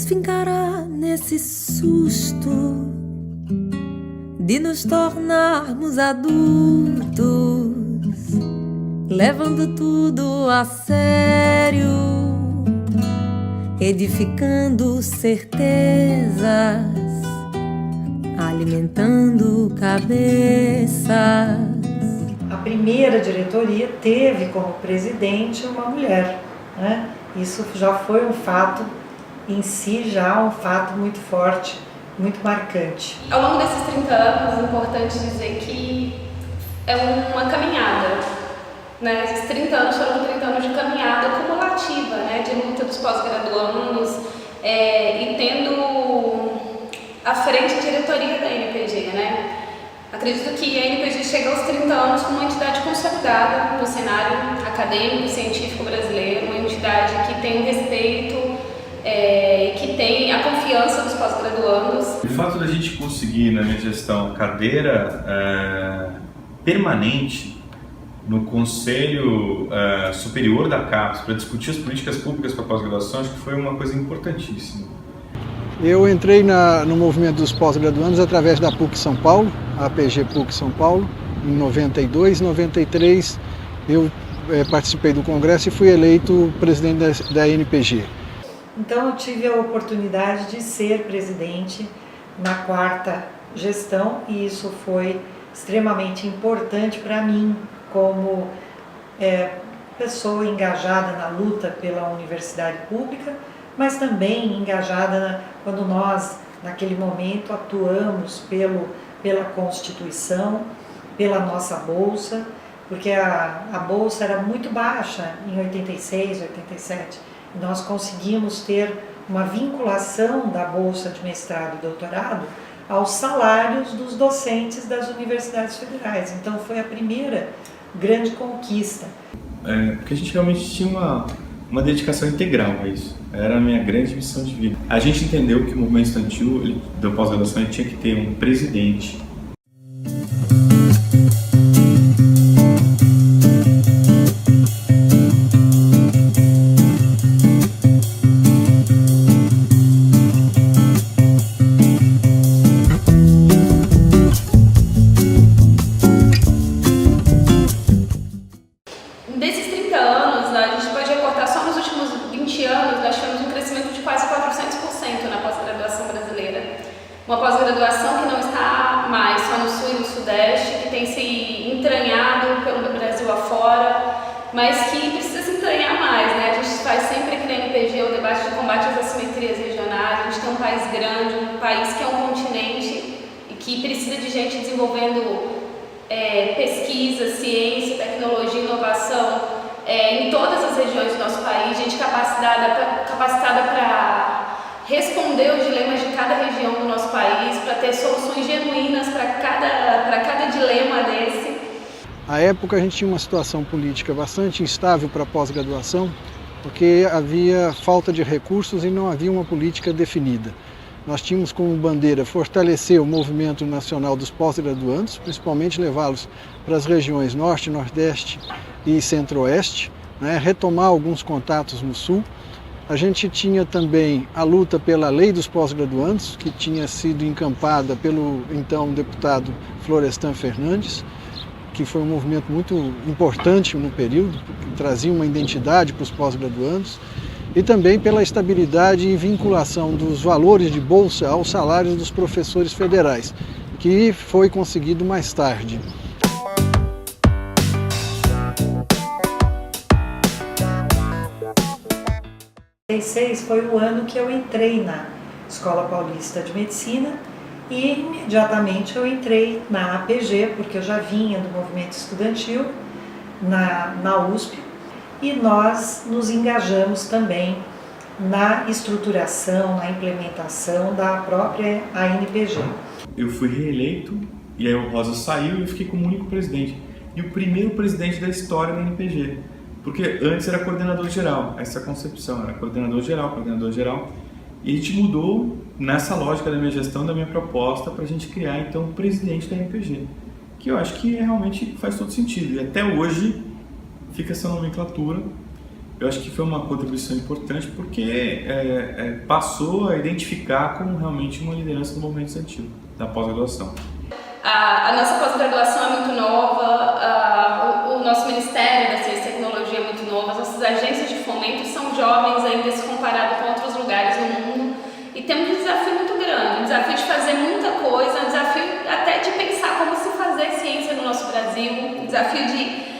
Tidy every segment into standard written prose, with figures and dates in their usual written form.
vez fincará nesse susto de nos tornarmos adultos, levando tudo a sério, edificando certezas, alimentando cabeças. A primeira diretoria teve como presidente uma mulher, né? Isso já foi um fato em si, já um fato muito forte, muito marcante. Ao longo desses 30 anos, é importante dizer que é uma caminhada, né? Esses 30 anos foram 30 anos de caminhada cumulativa, né? De luta dos pós-graduandos e tendo à frente a diretoria da NPG, né? Acredito que a NPG chega aos 30 anos como uma entidade consolidada no cenário acadêmico e científico brasileiro, uma entidade que tem o respeito, que tem a confiança dos pós-graduandos. O fato da gente conseguir, na minha gestão, cadeira permanente no Conselho Superior da CAPES para discutir as políticas públicas para pós-graduação, acho que foi uma coisa importantíssima. Eu entrei no movimento dos pós-graduandos através da PUC São Paulo, a APG PUC São Paulo, em 92, 93 eu participei do congresso e fui eleito presidente da NPG. Então eu tive a oportunidade de ser presidente na quarta gestão e isso foi extremamente importante para mim como pessoa engajada na luta pela universidade pública, mas também engajada quando nós, naquele momento, atuamos pela Constituição, pela nossa Bolsa, porque a Bolsa era muito baixa em 86, 87, e nós conseguimos ter uma vinculação da Bolsa de mestrado e doutorado aos salários dos docentes das universidades federais. Então foi a primeira grande conquista. Porque a gente realmente tinha uma dedicação integral a isso. Era a minha grande missão de vida. A gente entendeu que o movimento estudantil da pós-graduação ele tinha que ter um presidente. Desses 30 anos, a gente pode reportar só nos últimos 20 anos, nós tivemos um crescimento de quase 400% na pós-graduação brasileira. Uma pós-graduação que não está mais só no Sul e no Sudeste, que tem se entranhado pelo Brasil afora, mas que precisa se entranhar mais, né? A gente faz sempre aqui na NPG o debate de combate às assimetrias regionais. A gente tem um país grande, um país que é um continente e que precisa de gente desenvolvendo pesquisa, ciência, tecnologia, inovação em todas as regiões do nosso país, gente capacitada para responder os dilemas de cada região do nosso país, para ter soluções genuínas para cada dilema desse. À época a gente tinha uma situação política bastante instável para a pós-graduação, porque havia falta de recursos e não havia uma política definida. Nós tínhamos como bandeira fortalecer o movimento nacional dos pós-graduandos, principalmente levá-los para as regiões Norte, Nordeste e Centro-Oeste, né? Retomar alguns contatos no Sul. A gente tinha também a luta pela lei dos pós-graduandos, que tinha sido encampada pelo então deputado Florestan Fernandes, que foi um movimento muito importante no período, que trazia uma identidade para os pós-graduandos, e também pela estabilidade e vinculação dos valores de bolsa aos salários dos professores federais, que foi conseguido mais tarde. Foi o ano que eu entrei na Escola Paulista de Medicina e imediatamente eu entrei na APG, porque eu já vinha do movimento estudantil na USP, e nós nos engajamos também na estruturação, na implementação da própria ANPG. Eu fui reeleito e aí o Rosa saiu e eu fiquei como único presidente. E o primeiro presidente da história da ANPG. Porque antes era coordenador geral, essa concepção era coordenador geral. E a gente mudou nessa lógica da minha gestão, da minha proposta, para a gente criar então o presidente da ANPG. Que eu acho que realmente faz todo sentido. E até hoje fica essa nomenclatura. eu acho que foi uma contribuição importante porque passou a identificar como realmente uma liderança do movimento estudantil, da pós-graduação. A nossa pós-graduação é muito nova, o nosso Ministério da Ciência e Tecnologia é muito novo, as nossas agências de fomento são jovens ainda se comparado com outros lugares do mundo e temos um desafio muito grande, um desafio de fazer muita coisa, um desafio até de pensar como se fazer ciência no nosso Brasil, um desafio de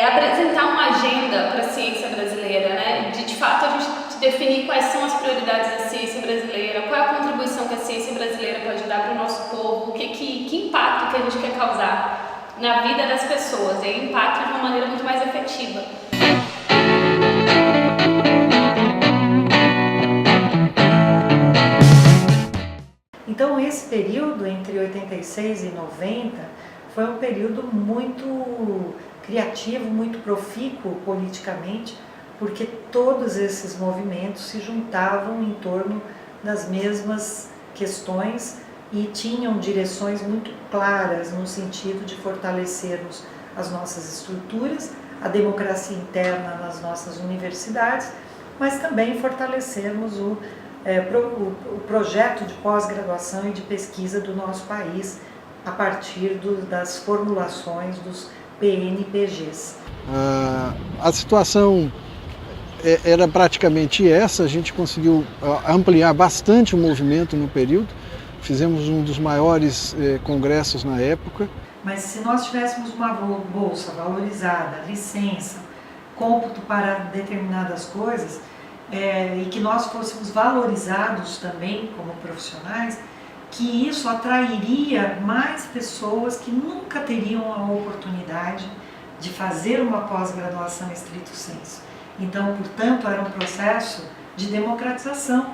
apresentar uma agenda para a ciência brasileira, né? De fato a gente definir quais são as prioridades da ciência brasileira, qual é a contribuição que a ciência brasileira pode dar para o nosso povo, que impacto que a gente quer causar na vida das pessoas, e impacto de uma maneira muito mais efetiva. Então esse período entre 86 e 90 foi um período muito criativo, muito profícuo politicamente, porque todos esses movimentos se juntavam em torno das mesmas questões e tinham direções muito claras no sentido de fortalecermos as nossas estruturas, a democracia interna nas nossas universidades, mas também fortalecermos o projeto de pós-graduação e de pesquisa do nosso país a partir das formulações dos PNPGs. A situação era praticamente essa, a gente conseguiu ampliar bastante o movimento no período, fizemos um dos maiores congressos na época. Mas se nós tivéssemos uma bolsa valorizada, licença, cômputo para determinadas coisas, e que nós fôssemos valorizados também como profissionais, que isso atrairia mais pessoas que nunca teriam a oportunidade de fazer uma pós-graduação estricto sensu. Então, portanto, era um processo de democratização,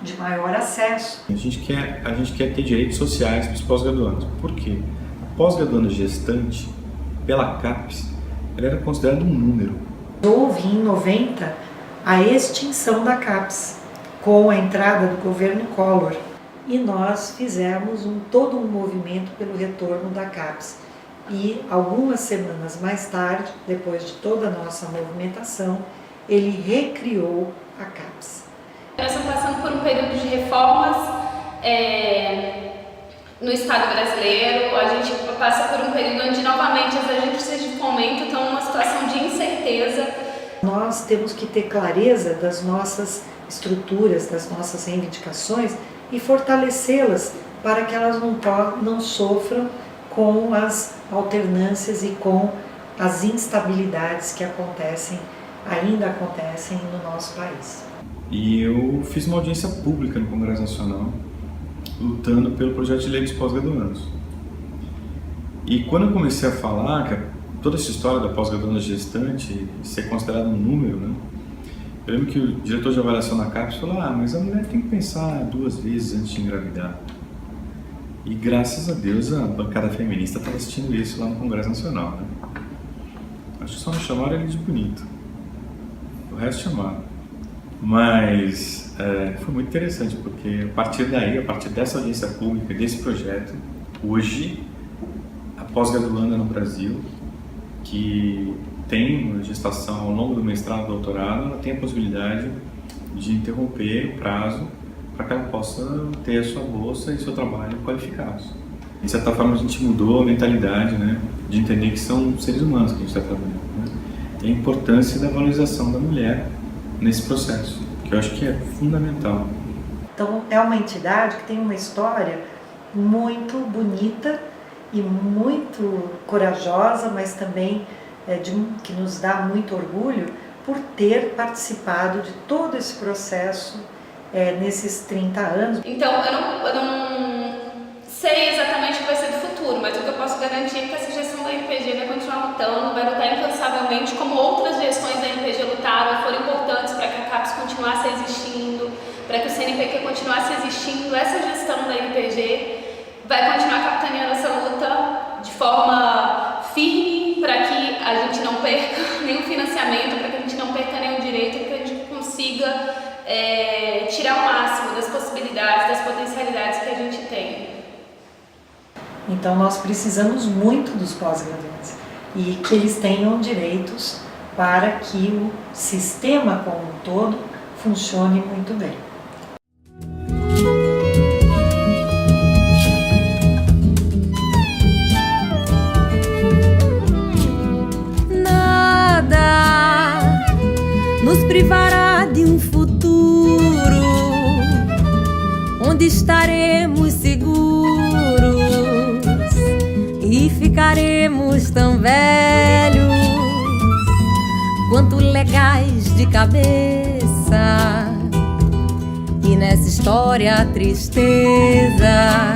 de maior acesso. A gente quer ter direitos sociais para os pós-graduandos. Por quê? A pós-graduanda gestante, pela CAPES, ela era considerada um número. Houve em 90 a extinção da CAPES, com a entrada do governo Collor. E nós fizemos todo um movimento pelo retorno da CAPES. E algumas semanas mais tarde, depois de toda a nossa movimentação, ele recriou a CAPES. Nós estamos passando por um período de reformas no Estado brasileiro, a gente passa por um período onde novamente as agências de fomento estão numa situação de incerteza. Nós temos que ter clareza das nossas estruturas, das nossas reivindicações e fortalecê-las para que elas não sofram com as alternâncias e com as instabilidades que ainda acontecem no nosso país. E eu fiz uma audiência pública no Congresso Nacional, lutando pelo projeto de lei dos pós-graduandos. E quando eu comecei a falar que toda essa história da pós-graduanda gestante ser considerada um número, né? Eu lembro que o diretor de avaliação da CAPES falou: mas a mulher tem que pensar 2 vezes antes de engravidar. E graças a Deus a bancada feminista estava assistindo isso lá no Congresso Nacional, né? Acho que só não chamaram ele de bonito. O resto chamaram. Mas foi muito interessante, porque a partir dessa audiência pública, desse projeto, hoje a pós-graduanda no Brasil, que tem uma gestação ao longo do mestrado e doutorado, ela tem a possibilidade de interromper o prazo para que ela possa ter a sua bolsa e seu trabalho qualificados. De certa forma, a gente mudou a mentalidade, né, de entender que são seres humanos que a gente está trabalhando, né, e a importância da valorização da mulher nesse processo, que eu acho que é fundamental. Então, é uma entidade que tem uma história muito bonita e muito corajosa, mas também que nos dá muito orgulho por ter participado de todo esse processo nesses 30 anos. Então, eu não sei exatamente o que vai ser do futuro, mas o que eu posso garantir é que essa gestão da NPG vai continuar lutando, vai lutar incansavelmente, como outras gestões da NPG lutaram e foram importantes para que a CAPES continuasse existindo, para que o CNPq continuasse existindo. Essa gestão da NPG vai continuar capitaneando essa luta de forma firme para que a gente não perca nenhum financiamento, para que a gente não perca nenhum direito, para que a gente consiga tirar o máximo das possibilidades, das potencialidades que a gente tem. Então nós precisamos muito dos pós-graduandos e que eles tenham direitos para que o sistema como um todo funcione muito bem. Nada nos privará de um futuro onde estaremos seguros e ficaremos tão velhos quanto legais de cabeça. E nessa história a tristeza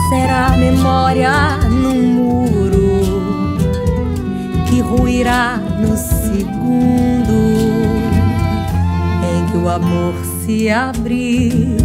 será a memória num muro que ruirá no segundo em que o amor se abrir